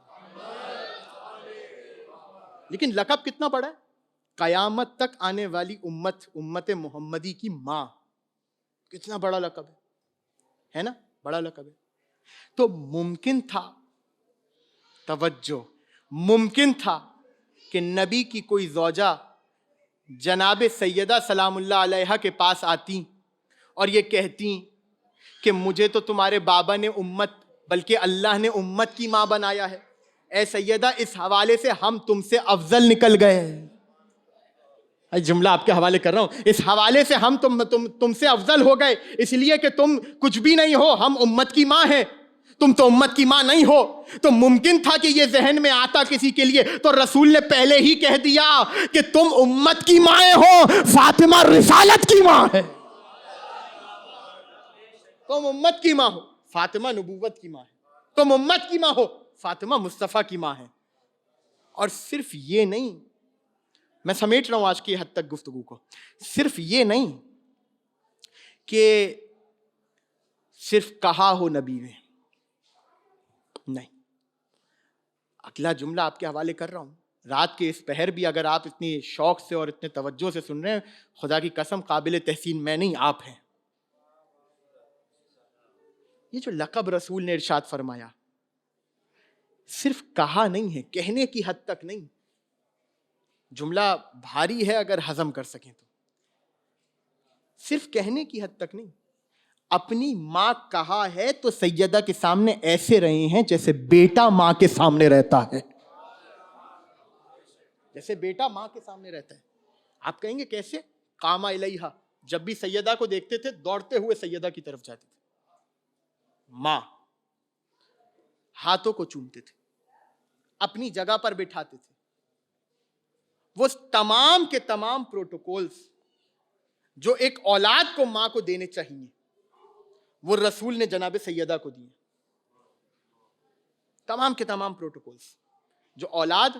لیکن لقب کتنا بڑا ہے؟ قیامت تک آنے والی امت محمدی کی ماں. کتنا بڑا لقب ہے نا؟ بڑا لقب ہے. تو ممکن تھا، توجہ، ممکن تھا کہ نبی کی کوئی زوجہ جناب سیدہ سلام اللہ علیہا کے پاس آتی اور یہ کہتی کہ مجھے تو تمہارے بابا نے بلکہ اللہ نے امت کی ماں بنایا ہے. اے سیدہ، اس حوالے سے ہم تم سے افضل نکل گئے. جملہ آپ کے حوالے کر رہا ہوں. اس حوالے سے ہم تم سے افضل ہو گئے، اس لیے کہ تم کچھ بھی نہیں ہو، ہم امت کی ماں ہیں، تم تو امت کی ماں نہیں ہو. تو ممکن تھا کہ یہ ذہن میں آتا کسی کے لیے، تو رسول نے پہلے ہی کہہ دیا کہ تم امت کی مائیں ہو، فاطمہ رسالت کی ماں ہے. تم امت کی ماں ہو، فاطمہ نبوت کی ماں ہے. تم امت کی ماں ہو، فاطمہ مصطفیٰ کی ماں ہے. اور صرف یہ نہیں، میں سمیٹ رہا ہوں آج کی حد تک گفتگو کو، صرف یہ نہیں کہ صرف کہا ہو نبی نے، نہیں. اگلا جملہ آپ کے حوالے کر رہا ہوں. رات کے اس پہر بھی اگر آپ اتنی شوق سے اور اتنے توجہ سے سن رہے ہیں، خدا کی قسم قابل تحسین میں نہیں، آپ ہیں. یہ جو لقب رسول نے ارشاد فرمایا، صرف کہا نہیں ہے، کہنے کی حد تک نہیں. جملہ بھاری ہے اگر ہضم کر سکیں تو. صرف کہنے کی حد تک نہیں، اپنی ماں کہا ہے تو سیدہ کے سامنے ایسے رہے ہیں جیسے بیٹا ماں کے سامنے رہتا ہے. جیسے بیٹا ماں کے سامنے رہتا ہے. آپ کہیں گے کیسے؟ قام الیہا، جب بھی سیدہ کو دیکھتے تھے دوڑتے ہوئے سیدہ کی طرف جاتے تھے. ماں، ہاتھوں کو چومتے تھے، اپنی جگہ پر بٹھاتے تھے. وہ تمام کے تمام پروٹوکولز جو ایک اولاد کو ماں کو دینے چاہیے، وہ رسول نے جناب سیدہ کو دیے. تمام کے تمام پروٹوکولز جو اولاد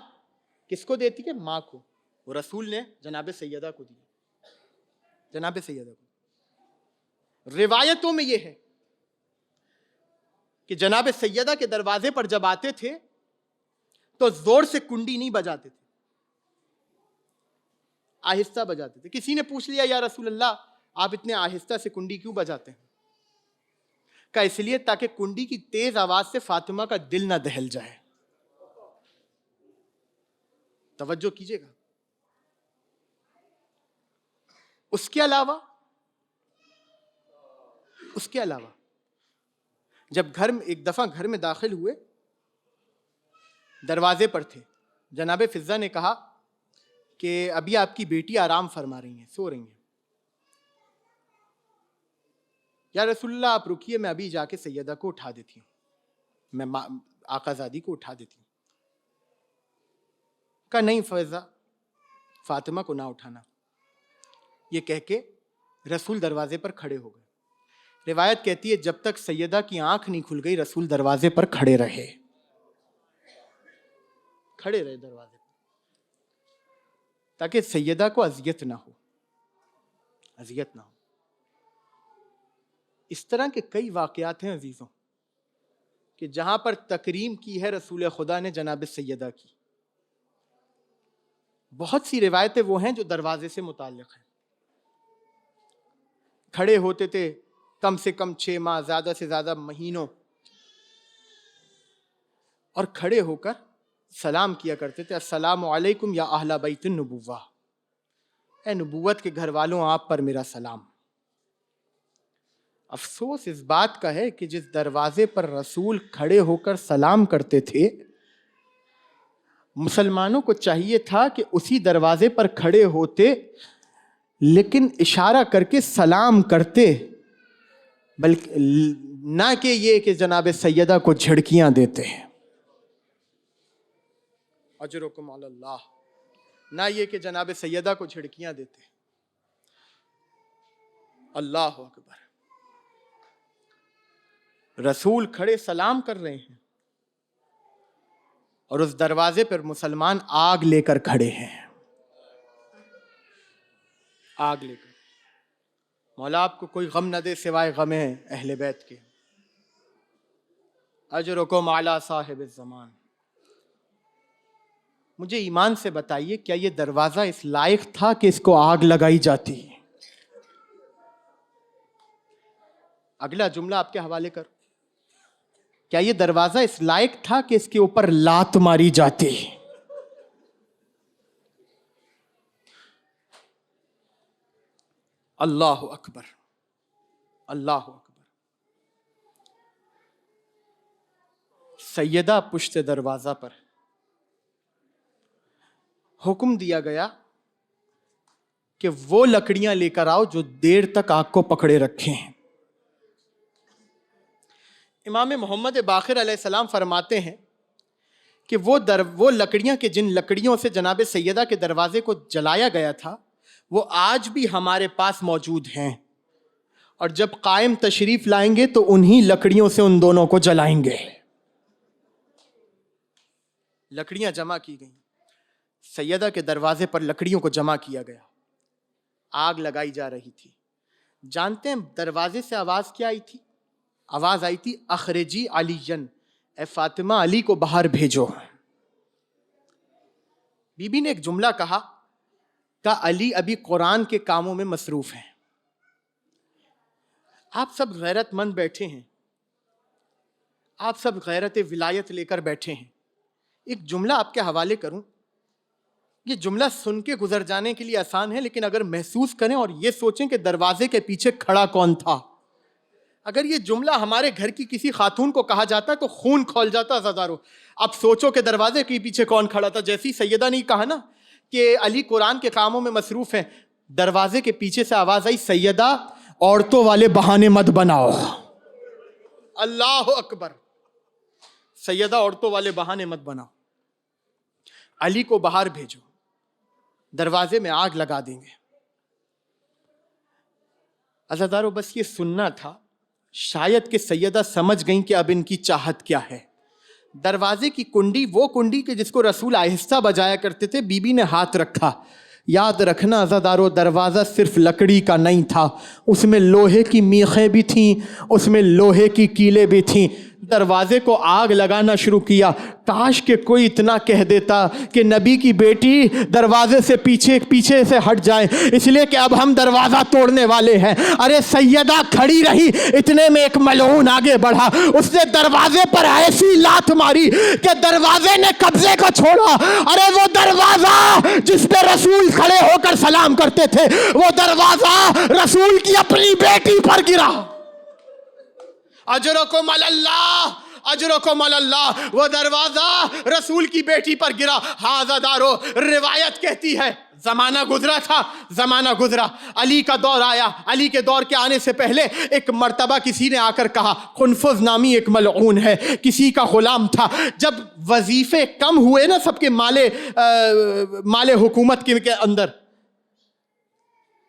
کس کو دیتی ہے؟ ماں کو، وہ رسول نے جناب سیدہ کو دی، جناب سیدہ کو۔ روایتوں میں یہ ہے کہ جناب سیدہ کے دروازے پر جب آتے تھے تو زور سے کنڈی نہیں بجاتے تھے، آہستہ بجاتے تھے۔ کسی نے پوچھ لیا یا رسول اللہ آپ اتنے آہستہ سے کنڈی کیوں بجاتے ہیں؟ کہا اس لیے تاکہ کنڈی کی تیز آواز سے فاطمہ کا دل نہ دہل جائے۔ توجہ کیجئے گا۔ اس کے علاوہ جب ایک دفعہ گھر میں داخل ہوئے، دروازے پر تھے، جناب فضہ نے کہا کہ ابھی آپ کی بیٹی آرام فرما رہی ہیں، سو رہی ہیں۔ یا رسول اللہ آپ رکیے، میں ابھی جا کے سیدہ کو اٹھا دیتی ہوں، میں آقا زادی کو اٹھا دیتی ہوں۔ کہا نہیں فضہ، فاطمہ کو نہ اٹھانا۔ یہ کہہ کے رسول دروازے پر کھڑے ہو گئے۔ روایت کہتی ہے جب تک سیدہ کی آنکھ نہیں کھل گئی رسول دروازے پر کھڑے رہے دروازے پر، تاکہ سیدہ کو اذیت نہ ہو۔ اس طرح کے کئی واقعات ہیں عزیزوں کہ جہاں پر تکریم کی ہے رسول خدا نے جناب سیدہ کی۔ بہت سی روایتیں وہ ہیں جو دروازے سے متعلق ہیں۔ کھڑے ہوتے تھے کم سے کم 6 ماہ، زیادہ سے زیادہ مہینوں، اور کھڑے ہو کر سلام کیا کرتے تھے، السلام علیکم یا اہل بیت النبوہ، اے نبوت کے گھر والوں آپ پر میرا سلام۔ افسوس اس بات کا ہے کہ جس دروازے پر رسول کھڑے ہو کر سلام کرتے تھے، مسلمانوں کو چاہیے تھا کہ اسی دروازے پر کھڑے ہوتے لیکن اشارہ کر کے سلام کرتے، بلکہ نہ کہ یہ کہ جناب سیدہ کو جھڑکیاں دیتے ہیں۔ اجرکم علی اللہ، نہ یہ کہ جناب سیدہ کو جھڑکیاں دیتے۔ اللہ اکبر، رسول کھڑے سلام کر رہے ہیں اور اس دروازے پر مسلمان آگ لے کر کھڑے ہیں، آگ لے کر۔ مولا آپ کو کوئی غم نہ دے سوائے غم اہل بیت کے۔ اجرکم علی صاحب الزمان۔ مجھے ایمان سے بتائیے کیا یہ دروازہ اس لائق تھا کہ اس کو آگ لگائی جاتی؟ اگلا جملہ آپ کے حوالے کر، کیا یہ دروازہ اس لائق تھا کہ اس کے اوپر لات ماری جاتی؟ اللہ اکبر، اللہ اکبر۔ سیدہ پشت دروازہ پر، حکم دیا گیا کہ وہ لکڑیاں لے کر آؤ جو دیر تک آگ کو پکڑے رکھے ہیں۔ امام محمد باقر علیہ السلام فرماتے ہیں کہ وہ لکڑیاں کہ جن لکڑیوں سے جناب سیدہ کے دروازے کو جلایا گیا تھا وہ آج بھی ہمارے پاس موجود ہیں، اور جب قائم تشریف لائیں گے تو انہی لکڑیوں سے ان دونوں کو جلائیں گے۔ لکڑیاں جمع کی گئیں، سیدہ کے دروازے پر لکڑیوں کو جمع کیا گیا، آگ لگائی جا رہی تھی۔ جانتے ہیں دروازے سے آواز کیا آئی تھی؟ آواز آئی تھی اخرجی علیًا، اے فاطمہ علی کو باہر بھیجو۔ بی بی نے ایک جملہ کہا علی ابھی قرآن کے کاموں میں مصروف ہیں۔ آپ سب غیرت مند بیٹھے ہیں، آپ سب غیرت ولایت لے کر بیٹھے ہیں۔ ایک جملہ آپ کے حوالے کروں، یہ جملہ سن کے گزر جانے کے لیے آسان ہے، لیکن اگر محسوس کریں اور یہ سوچیں کہ دروازے کے پیچھے کھڑا کون تھا، اگر یہ جملہ ہمارے گھر کی کسی خاتون کو کہا جاتا تو خون کھول جاتا عزادارو۔ اب سوچو کہ دروازے کے پیچھے کون کھڑا تھا۔ جیسی سیدہ نے کہا نا کہ علی قرآن کے کاموں میں مصروف ہیں، دروازے کے پیچھے سے آواز آئی سیدہ عورتوں والے بہانے مت بناؤ۔ اللہ اکبر، سیدہ عورتوں والے بہانے مت بناؤ، علی کو باہر بھیجو، دروازے میں آگ لگا دیں گے۔ عزادارو بس یہ سننا تھا، شاید کہ سیدہ سمجھ گئیں کہ اب ان کی چاہت کیا ہے۔ دروازے کی کنڈی، وہ کنڈی کہ جس کو رسول آہستہ بجایا کرتے تھے، بی بی نے ہاتھ رکھا. یاد رکھنا عزادارو، دروازہ صرف لکڑی کا نہیں تھا، اس میں لوہے کی میخیں بھی تھیں، اس میں لوہے کی کیلیں بھی تھیں. دروازے کو آگ لگانا شروع کیا. کاش کہ کوئی اتنا کہہ دیتا کہ نبی کی بیٹی دروازے سے پیچھے سے ہٹ جائیں، اس لیے کہ اب ہم دروازہ توڑنے والے ہیں. ارے سیدہ کھڑی رہی، اتنے میں ایک ملعون آگے بڑھا، اس نے دروازے پر ایسی لات ماری کہ دروازے نے قبضے کو چھوڑا. ارے وہ دروازہ جس پہ رسول کھڑے ہو کر سلام کرتے تھے، وہ دروازہ رسول کی اپنی بیٹی پر گرا. اجرکم علی اللہ، اجرکم علی اللہ. وہ دروازہ رسول کی بیٹی پر گرا. ہاں عزادارو، روایت کہتی ہے زمانہ گزرا تھا، زمانہ گزرا، علی کا دور آیا. علی کے دور کے آنے سے پہلے ایک مرتبہ کسی نے آ کر کہا، خنفذ نامی ایک ملعون ہے، کسی کا غلام تھا. جب وظیفے کم ہوئے نا سب کے مال حکومت کے اندر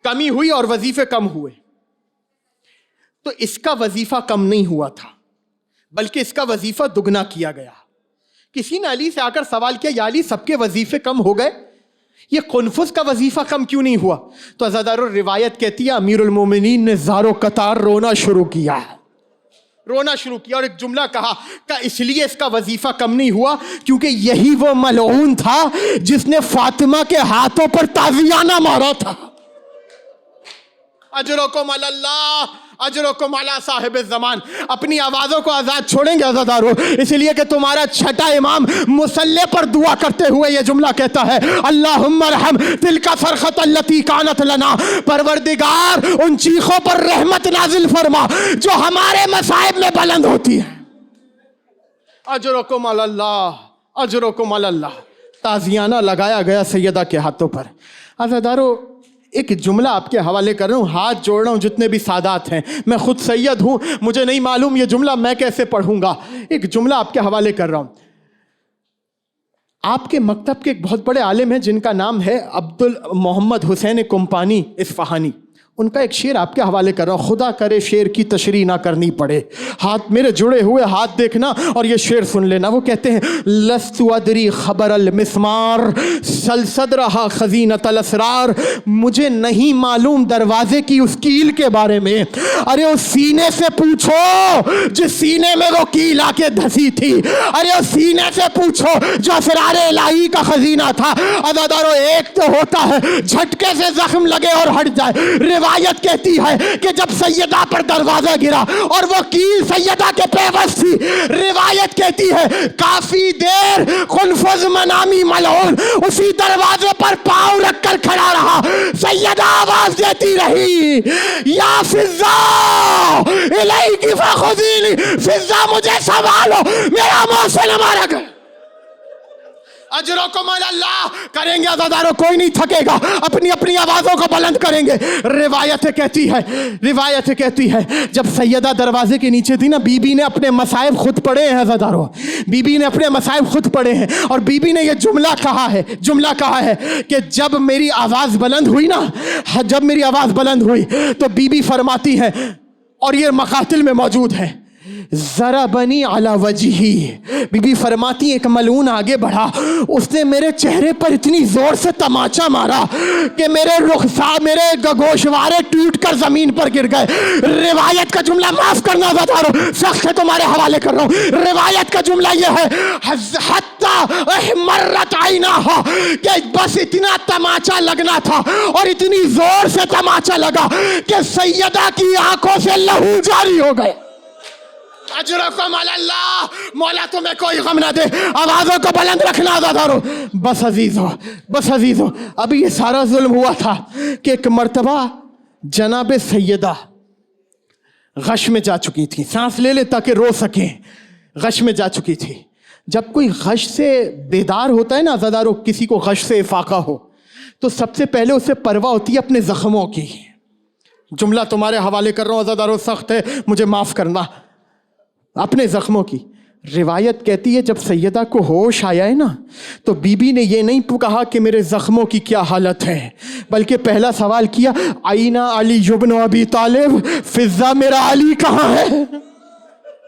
کمی ہوئی اور وظیفے کم ہوئے، تو اس کا وظیفہ کم نہیں ہوا تھا بلکہ اس کا وظیفہ دگنا کیا گیا. کسی نے علی سے آ کر سوال کیا، یا علی سب کے وظیفے کم ہو گئے، یہ قنفذ کا وظیفہ کم کیوں نہیں ہوا؟ تو عزادارو روایت کہتی ہے امیر المومنین نے زارو قطار رونا شروع کیا اور ایک جملہ کہا کہ اس لیے اس کا وظیفہ کم نہیں ہوا کیونکہ یہی وہ ملعون تھا جس نے فاطمہ کے ہاتھوں پر تازیانہ مارا تھا. اجرکم علی اللہ، اجرکم علی صاحب الزمان. اپنی آوازوں کو آزاد چھوڑیں گے عزادارو، اس لیے کہ تمہارا چھٹا امام مصلی پر دعا کرتے ہوئے یہ جملہ کہتا ہے، اللہم ارحم تلک صرخۃ التی کانت لنا. پروردگار ان چیخوں پر رحمت نازل فرما جو ہمارے مصائب میں بلند ہوتی ہے. اجرکم علی اللہ، اجرکم علی اللہ. تازیانہ لگایا گیا سیدہ کے ہاتھوں پر. عزادارو ایک جملہ آپ کے حوالے کر رہا ہوں، ہاتھ جوڑ رہا ہوں جتنے بھی سادات ہیں. میں خود سید ہوں، مجھے نہیں معلوم یہ جملہ میں کیسے پڑھوں گا. ایک جملہ آپ کے حوالے کر رہا ہوں. آپ کے مکتب کے ایک بہت بڑے عالم ہیں جن کا نام ہے عبد محمد حسین کمپانی اصفہانی. ان کا ایک شعر آپ کے حوالے کر رہا ہوں، خدا کرے شعر کی تشریح نہ کرنی پڑے. ہاتھ میرے جڑے ہوئے ہاتھ دیکھنا اور یہ شعر سن لینا. وہ کہتے ہیں، لست ادری خبر المسمار صدرہا خزینۃ الاسرار. مجھے نہیں معلوم دروازے کی اس کیل کے بارے میں. ارے اس سینے سے پوچھو جس سینے میں وہ کیل آ کے دھسی تھی. ارے اس سینے سے پوچھو جو اسرار الہی کا خزینہ تھا. عزادارو ایک تو ہوتا ہے جھٹکے سے زخم لگے اور ہٹ جائے. روایت کہتی ہے کہ جب سیدہ پر دروازہ گرا اور وہ کیل سیدہ کے پیوست تھی، روایت کہتی ہے کافی دیر قنفذ منامی ملعون اسی دروازے پر پاؤں رکھ کر کھڑا رہا. سیدہ آواز دیتی رہی، یا فضا الیک فخذینی، فضا مجھے سنبھالو، میرا منہ سے نہ مارا گیا. اجرکم علی اللہ. کریں گے عزادارو، کوئی نہیں تھکے گا، اپنی اپنی آوازوں کو بلند کریں گے. روایت کہتی ہے جب سیدہ دروازے کے نیچے تھی نا، بی بی نے اپنے مصائب خود پڑھے ہیں عزادارو، بی بی نے اپنے مصائب خود پڑھے ہیں. اور بی بی نے یہ جملہ کہا ہے کہ جب میری آواز بلند ہوئی تو بی بی فرماتی ہے، اور یہ مقاتل میں موجود ہے، ضربنی علی وجہی. بی بی فرماتی ایک ملعون آگے بڑھا، اس نے میرے چہرے پر اتنی زور سے تماچا مارا کہ میرے گوشوارے ٹوٹ کر زمین پر گر گئے. روایت کا جملہ معاف کرنا بتا رہا ہوں، سخت تمہارے حوالے کر رہا ہوں. روایت کا جملہ یہ ہے، حتی احمرت عیناہا، کہ بس اتنا تماچا لگنا تھا اور اتنی زور سے تماچا لگا کہ سیدہ کی آنکھوں سے لہو جاری ہو گئے. اجرکم علی اللہ. مولا تمہیں کوئی غم نہ دے. آوازوں کو بلند رکھنا عزادارو. بس عزیزو، ابھی یہ سارا ظلم ہوا تھا کہ ایک مرتبہ جناب سیدہ غش میں جا چکی تھی. سانس لے تاکہ رو سکیں. غش میں جا چکی تھی. جب کوئی غش سے بیدار ہوتا ہے نا عزادارو، کسی کو غش سے افاقہ ہو، تو سب سے پہلے اسے پرواہ ہوتی ہے اپنے زخموں کی. جملہ تمہارے حوالے کر رہا ہوں عزادارو، سخت ہے، مجھے معاف کرنا. اپنے زخموں کی. روایت کہتی ہے جب سیدہ کو ہوش آیا ہے نا، تو بی بی نے یہ نہیں کہا کہ میرے زخموں کی کیا حالت ہے، بلکہ پہلا سوال کیا، آئینہ علی ابن ابی طالب، فضا میرا علی کہاں ہے؟